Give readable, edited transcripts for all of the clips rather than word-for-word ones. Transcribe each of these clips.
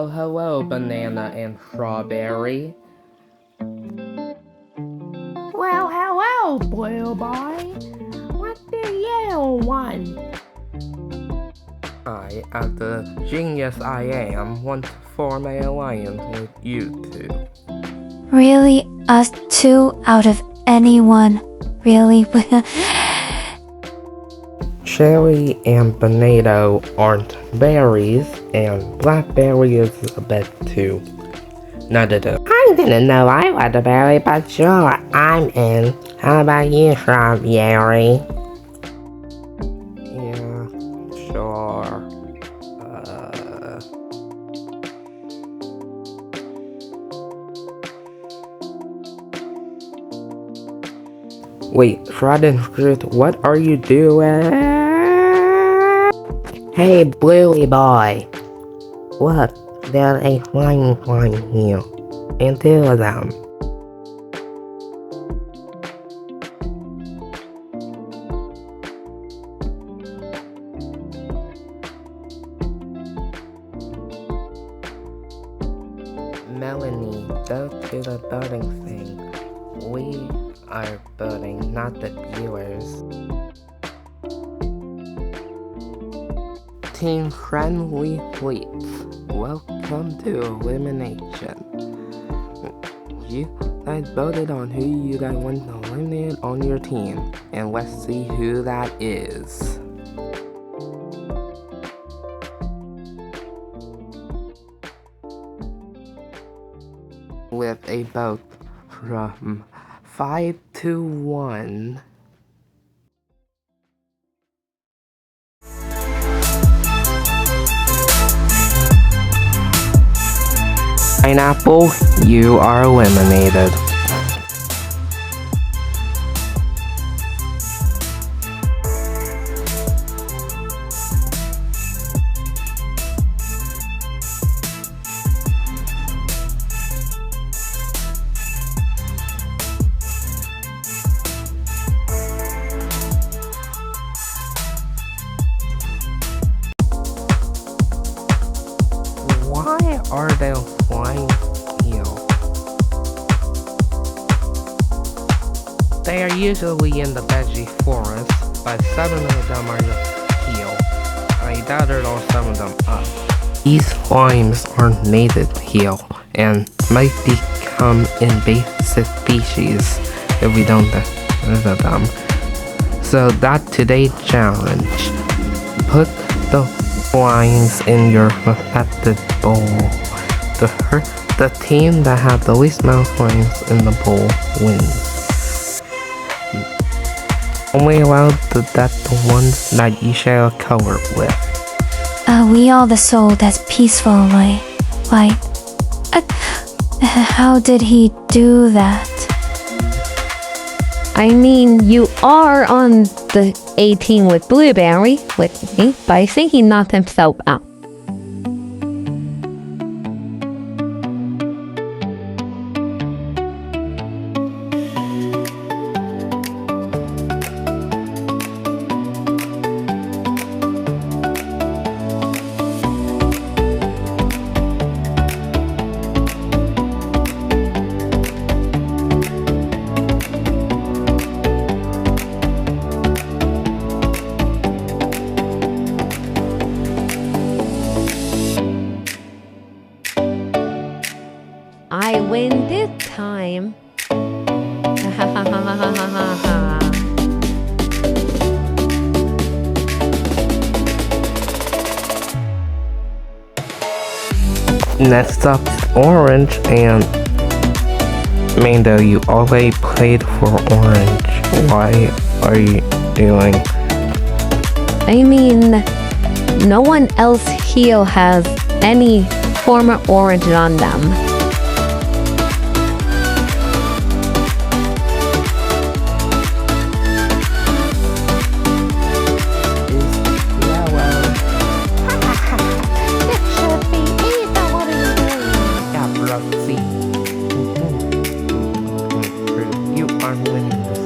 Well, hello, banana and strawberry. Well, hello, Blue Boy. What do you want? I, as the genius I am, want to form an alliance with you two. Really? Us two out of anyone? Really? Cherry and banana aren't berries, and blackberry is a bit too. I didn't know I was a berry, but sure, I'm in. How about you, strawberry? Yeah, sure. Wait, Shrouded Fruit, what are you doing? Hey, Bluey boy. Look, there's a flying one here. And two of them. Melanie, go to the building thing. We are building, not the viewers. Team Friendly Fleets, welcome to Elimination. You guys voted on who you guys want to eliminate on your team, and let's see who that is. With a vote from 5 to 1. Pineapple, you are eliminated. Why are they flying here? They are usually in the veggie forest, but 7 of them are here. I gathered all 7 of them up. These slimes aren't native here, and might become invasive species if we don't get rid of them. So that's today's challenge. Put the slimes in your respective bowl. The team that has the least amount of slimes in the bowl wins. Only allowed to that the ones that you share a color with. We all the soul that's peaceful, right? How did he do that? I mean, you are on the 18 with Blueberry with me, but I think he knocked himself out. I win this time. Next up, Orange, and Mando, you already played for Orange. Why are you doing? I mean, no one else here has any former orange on them. You are winning this.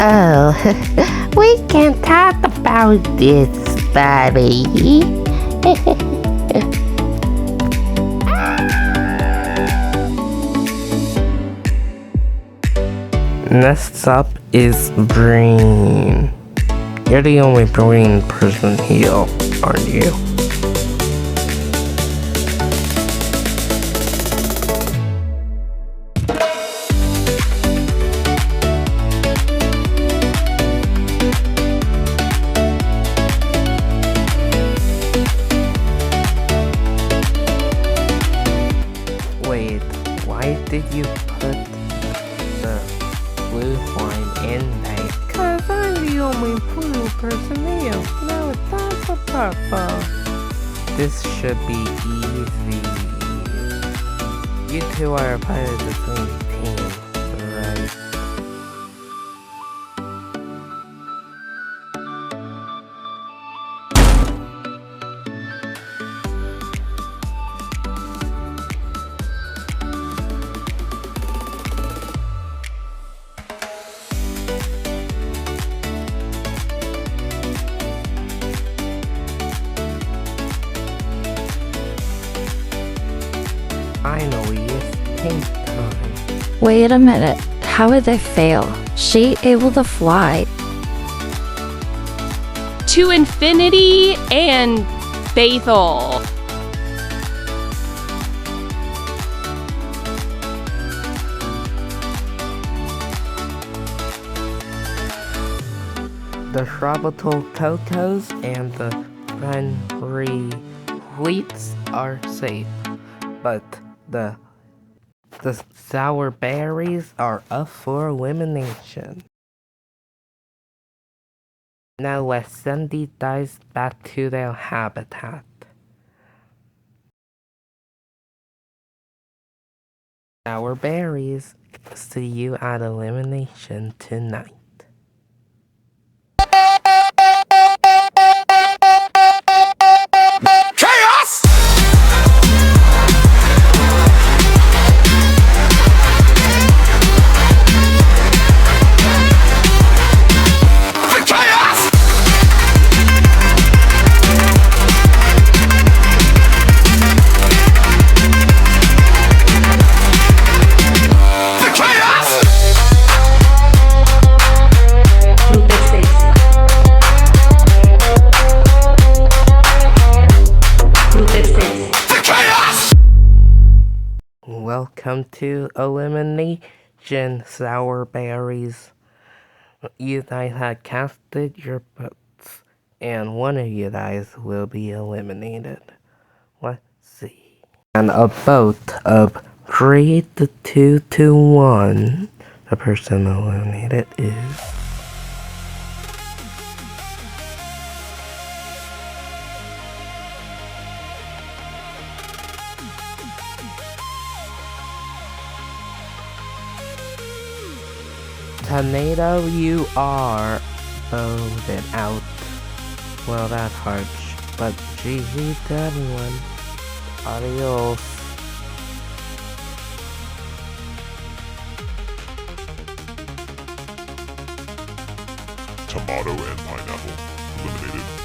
Oh, We can talk about this, buddy. Next up is Green. You're the only green person here, aren't you? Wait, why did you put the blue line in there? Cause I'm the only blue person here. No, it's also purple. This should be easy. You two are a part of the same team, right? Finally, it's pink time. Wait a minute. How did they fail? She able to fly. To infinity and Bethel. The Shrobatal Cocos and the Friendly Wheats are safe, but the sour berries are up for elimination. Now let's send these dice back to their habitat. Sour berries, see you at elimination tonight. Welcome to elimination, sour berries. You guys have casted your votes, and one of you guys will be eliminated. Let's see. And a vote of 3-2 to 1. The person eliminated is Tornado. You are voted out. Well, that's harsh, but GG to everyone. Adios. Tomato and pineapple eliminated.